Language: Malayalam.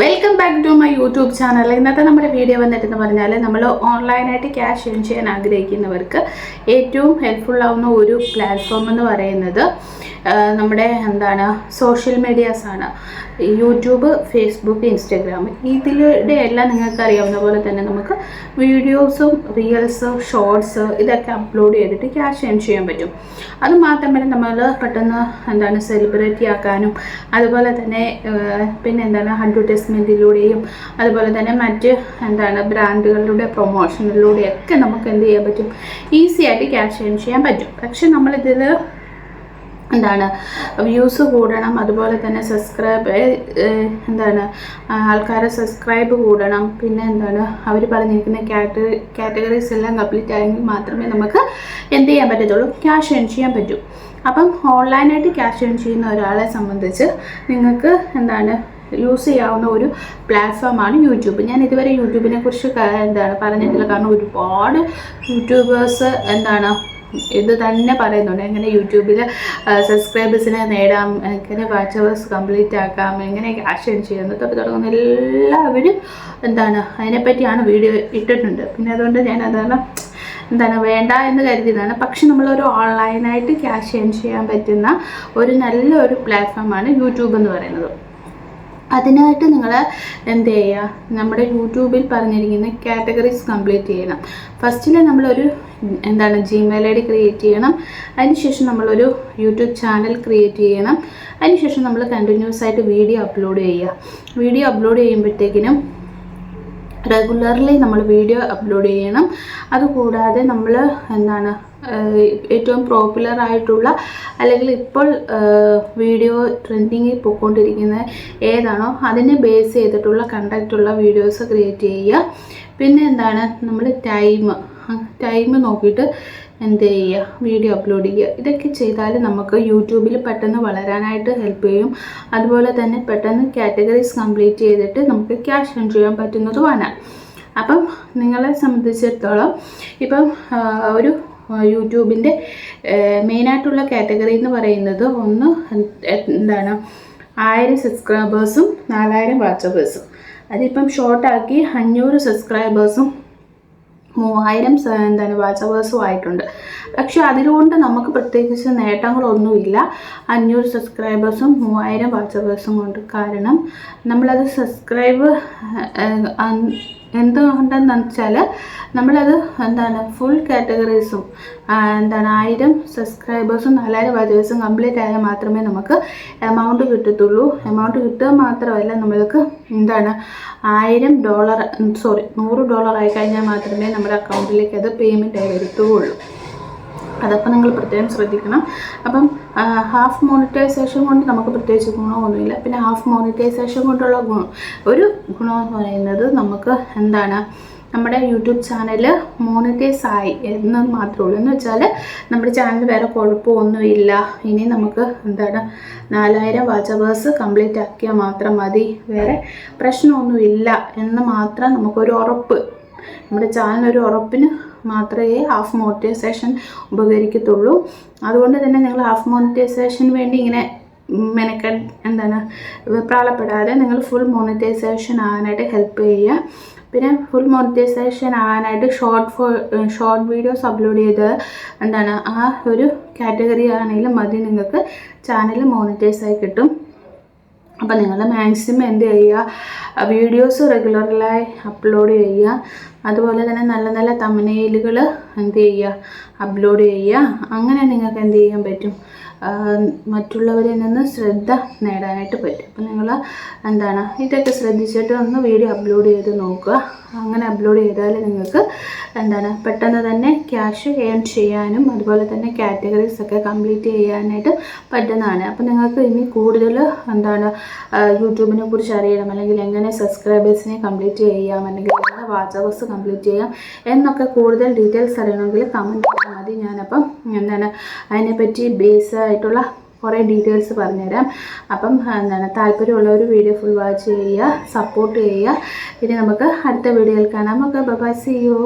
Welcome back to my YouTube channel. ഇന്നത്തെ നമ്മുടെ വീഡിയോ വന്നിട്ടെന്ന് പറഞ്ഞാൽ നമ്മൾ ഓൺലൈനായിട്ട് ക്യാഷ് ഏൺ ചെയ്യാൻ ആഗ്രഹിക്കുന്നവർക്ക് ഏറ്റവും ഹെൽപ്ഫുൾ ആവുന്ന ഒരു പ്ലാറ്റ്ഫോം എന്ന് പറയുന്നത് നമ്മുടെ സോഷ്യൽ മീഡിയാസാണ്. YouTube, Facebook, Instagram. ഇതിലൂടെ എല്ലാം നിങ്ങൾക്ക് അറിയാവുന്ന പോലെ തന്നെ നമുക്ക് വീഡിയോസും റീൽസ്, ഷോർട്സ് ഇതൊക്കെ അപ്ലോഡ് ചെയ്തിട്ട് ക്യാഷ് ഏൺ ചെയ്യാൻ പറ്റും. അതുമാത്രമല്ല നമ്മൾ പെട്ടെന്ന് സെലിബ്രിറ്റി ആക്കാനും അതുപോലെ തന്നെ പിന്നെ അഡ്വർടൈസ്മെൻറ്റിലൂടെയും അതുപോലെ തന്നെ മറ്റ് ബ്രാൻഡുകളുടെ പ്രൊമോഷനിലൂടെയൊക്കെ നമുക്ക് എന്ത് ചെയ്യാൻ പറ്റും, ഈസി ആയിട്ട് ക്യാഷ് ഏൺ ചെയ്യാൻ പറ്റും. പക്ഷെ നമ്മളിതിൽ വ്യൂസ് കൂടണം, അതുപോലെ തന്നെ ആൾക്കാരെ സബ്സ്ക്രൈബ് കൂടണം, പിന്നെ അവർ പറഞ്ഞിരിക്കുന്ന കാറ്റഗറീസ് എല്ലാം കംപ്ലീറ്റ് ആയെങ്കിൽ മാത്രമേ നമുക്ക് എന്ത് ചെയ്യാൻ പറ്റത്തുള്ളൂ, ക്യാഷ് ഏൺ ചെയ്യാൻ പറ്റൂ. അപ്പം ഓൺലൈനായിട്ട് ക്യാഷ് ഏൺ ചെയ്യുന്ന ഒരാളെ സംബന്ധിച്ച് നിങ്ങൾക്ക് യൂസ് ചെയ്യാവുന്ന ഒരു പ്ലാറ്റ്ഫോമാണ് യൂട്യൂബ്. ഞാൻ ഇതുവരെ യൂട്യൂബിനെ കുറിച്ച് പറഞ്ഞിട്ടില്ല, കാരണം ഒരുപാട് യൂട്യൂബേഴ്സ് ഇത് തന്നെ പറയുന്നുണ്ട്, എങ്ങനെ യൂട്യൂബിൽ സബ്സ്ക്രൈബേഴ്സിനെ നേടാം, എങ്ങനെ വാച്ച് അവേഴ്സ് കംപ്ലീറ്റ് ആക്കാം, എങ്ങനെ ക്യാഷ് ഏൺ ചെയ്യാം തുടങ്ങുന്ന എല്ലാവരും അതിനെപ്പറ്റിയാണ് വീഡിയോ ഇട്ടിട്ടുണ്ട്. പിന്നെ അതുകൊണ്ട് ഞാൻ വേണ്ട എന്ന് കരുതിയതാണ്. പക്ഷെ നമ്മളൊരു ഓൺലൈനായിട്ട് ക്യാഷ് ഏൺ ചെയ്യാൻ പറ്റുന്ന ഒരു നല്ലൊരു പ്ലാറ്റ്ഫോമാണ് യൂട്യൂബ് എന്ന് പറയുന്നത്. അതിനായിട്ട് നിങ്ങൾ എന്ത് ചെയ്യുക, നമ്മുടെ യൂട്യൂബിൽ പറഞ്ഞിരിക്കുന്ന കാറ്റഗറീസ് കംപ്ലീറ്റ് ചെയ്യണം. ഫസ്റ്റിൽ നമ്മളൊരു ജിമെയിൽ ഐ ഡി ക്രിയേറ്റ് ചെയ്യണം. അതിനുശേഷം നമ്മളൊരു യൂട്യൂബ് ചാനൽ ക്രിയേറ്റ് ചെയ്യണം. അതിനുശേഷം നമ്മൾ കണ്ടിന്യൂസ് ആയിട്ട് വീഡിയോ അപ്ലോഡ് ചെയ്യുക. വീഡിയോ അപ്ലോഡ് ചെയ്യുമ്പോഴത്തേക്കിനും റെഗുലർലി നമ്മൾ വീഡിയോ അപ്ലോഡ് ചെയ്യണം. അതുകൂടാതെ നമ്മൾ ഏറ്റവും പോപ്പുലർ ആയിട്ടുള്ള അല്ലെങ്കിൽ ഇപ്പോൾ വീഡിയോ ട്രെൻഡിങ്ങിൽ പോയിക്കൊണ്ടിരിക്കുന്ന ഏതാണോ അതിനെ ബേസ് ചെയ്തിട്ടുള്ള കണ്ടക്റ്റുള്ള വീഡിയോസ് ക്രിയേറ്റ് ചെയ്യുക. പിന്നെ നമ്മൾ ടൈം നോക്കിയിട്ട് എന്ത് ചെയ്യുക, വീഡിയോ അപ്ലോഡ് ചെയ്യുക. ഇതൊക്കെ ചെയ്താൽ നമുക്ക് യൂട്യൂബിൽ പെട്ടെന്ന് വളരാനായിട്ട് ഹെൽപ്പ് ചെയ്യും. അതുപോലെ തന്നെ പെട്ടെന്ന് കാറ്റഗറീസ് കംപ്ലീറ്റ് ചെയ്തിട്ട് നമുക്ക് ക്യാഷ് ഏൺ ചെയ്യാൻ പറ്റുന്നതുമാണ്. അപ്പം നിങ്ങളെ സംബന്ധിച്ചിടത്തോളം ഇപ്പം ഒരു യൂട്യൂബിൻ്റെ മെയിനായിട്ടുള്ള കാറ്റഗറി എന്ന് പറയുന്നത് ഒന്ന് 1000 സബ്സ്ക്രൈബേഴ്സും 4000 വാച്ചവേഴ്സും. അതിപ്പം ഷോർട്ടാക്കി 500 സബ്സ്ക്രൈബേഴ്സും 3000 വാച്ചവേഴ്സും ആയിട്ടുണ്ട്. പക്ഷെ അതിലുകൊണ്ട് നമുക്ക് പ്രത്യേകിച്ച് നേട്ടങ്ങളൊന്നുമില്ല 500 സബ്സ്ക്രൈബേഴ്സും 3000 വാച്ചവേഴ്സും കൊണ്ട്. കാരണം നമ്മളത് സബ്സ്ക്രൈബ് എന്തുകൊണ്ടെന്ന് വെച്ചാൽ നമ്മളത് ഫുൾ കാറ്റഗറീസും 1000 സബ്സ്ക്രൈബേഴ്സും 4000 വാച്ചവേഴ്സും കംപ്ലീറ്റ് ആയാൽ മാത്രമേ നമുക്ക് എമൗണ്ട് കിട്ടത്തുള്ളൂ. എമൗണ്ട് കിട്ടുക മാത്രമല്ല, നമ്മൾക്ക് $100 ആയി കഴിഞ്ഞാൽ മാത്രമേ നമ്മുടെ അക്കൗണ്ടിലേക്ക് അത് പേയ്മെൻ്റ് ആയി വരത്തുള്ളൂ. അതൊക്കെ നിങ്ങൾ പ്രത്യേകം ശ്രദ്ധിക്കണം. അപ്പം ഹാഫ് മോണിറ്റൈസേഷൻ കൊണ്ട് നമുക്ക് പ്രത്യേകിച്ച് ഗുണമൊന്നുമില്ല. പിന്നെ ഹാഫ് മോണിറ്റൈസേഷൻ കൊണ്ടുള്ള ഒരു ഗുണമെന്ന് പറയുന്നത് നമുക്ക് നമ്മുടെ യൂട്യൂബ് ചാനൽ മോണിറ്റൈസ് ആയി എന്ന് മാത്രമേ ഉള്ളൂ. എന്ന് വെച്ചാൽ നമ്മുടെ ചാനൽ വേറെ കുഴപ്പമൊന്നുമില്ല. ഇനി നമുക്ക് 4000 വാച്ചവേഴ്സ് കംപ്ലീറ്റ് ആക്കിയാൽ മാത്രം മതി, വേറെ പ്രശ്നമൊന്നുമില്ല എന്ന് മാത്രം നമുക്കൊരു ഉറപ്പ്, നമ്മുടെ ചാനലൊരു ഉറപ്പിന് മാത്രമേ ഹാഫ് മോണിറ്റൈസേഷൻ ഉപകരിക്കത്തുള്ളൂ. അതുകൊണ്ട് തന്നെ നിങ്ങൾ ഹാഫ് മോണിറ്റൈസേഷന് വേണ്ടി ഇങ്ങനെ വെപ്രാളപ്പെടാതെ നിങ്ങൾ ഫുൾ മോണിറ്റൈസേഷൻ ആകാനായിട്ട് ഹെൽപ്പ് ചെയ്യുക. പിന്നെ ഫുൾ മോണിറ്റൈസേഷൻ ആകാനായിട്ട് ഷോർട്ട് വീഡിയോസ് അപ്ലോഡ് ചെയ്ത് ആ ഒരു കാറ്റഗറി ആണെങ്കിലും മതി, നിങ്ങൾക്ക് ചാനൽ മോണിറ്റൈസായി കിട്ടും. അപ്പോൾ നിങ്ങൾ മാക്സിമം എന്ത് ചെയ്യുക, വീഡിയോസ് റെഗുലറായി അപ്ലോഡ് ചെയ്യുക. അതുപോലെ തന്നെ നല്ല നല്ല തംബ്നെയിലുകൾ എന്ത് ചെയ്യുക, അപ്ലോഡ് ചെയ്യുക. അങ്ങനെ നിങ്ങൾക്ക് എന്ത് ചെയ്യാൻ പറ്റും, മറ്റുള്ളവരിൽ നിന്ന് ശ്രദ്ധ നേടാനായിട്ട് പറ്റും. അപ്പം നിങ്ങൾ ഇതൊക്കെ ശ്രദ്ധിച്ചിട്ട് ഒന്ന് വീഡിയോ അപ്ലോഡ് ചെയ്ത് നോക്കുക. അങ്ങനെ അപ്ലോഡ് ചെയ്താൽ നിങ്ങൾക്ക് പെട്ടെന്ന് തന്നെ ക്യാഷ് ഏൺ ചെയ്യാനും അതുപോലെ തന്നെ കാറ്റഗറീസ് ഒക്കെ കംപ്ലീറ്റ് ചെയ്യാനായിട്ട് പറ്റുന്നതാണ്. അപ്പം നിങ്ങൾക്ക് ഇനി കൂടുതൽ യൂട്യൂബിനെ കുറിച്ച് അറിയണം, അല്ലെങ്കിൽ എങ്ങനെ സബ്സ്ക്രൈബേഴ്സിനെ കംപ്ലീറ്റ് ചെയ്യാം, അല്ലെങ്കിൽ എങ്ങനെ വാച്ചവേഴ്സ് കംപ്ലീറ്റ് ചെയ്യാം എന്നൊക്കെ കൂടുതൽ ഡീറ്റെയിൽസ് അറിയണമെങ്കിൽ കമൻറ്റ് ചെയ്താൽ മതി. ഞാനപ്പം അതിനെപ്പറ്റി ബേസ് ആയിട്ടുള്ള കുറേ ഡീറ്റെയിൽസ് പറഞ്ഞുതരാം. അപ്പം താല്പര്യമുള്ളവർ വീഡിയോ ഫുൾ വാച്ച് ചെയ്യുക, സപ്പോർട്ട് ചെയ്യുക. ഇനി നമുക്ക് അടുത്ത വീഡിയോയിൽ കാണാം. Okay, bye, see U.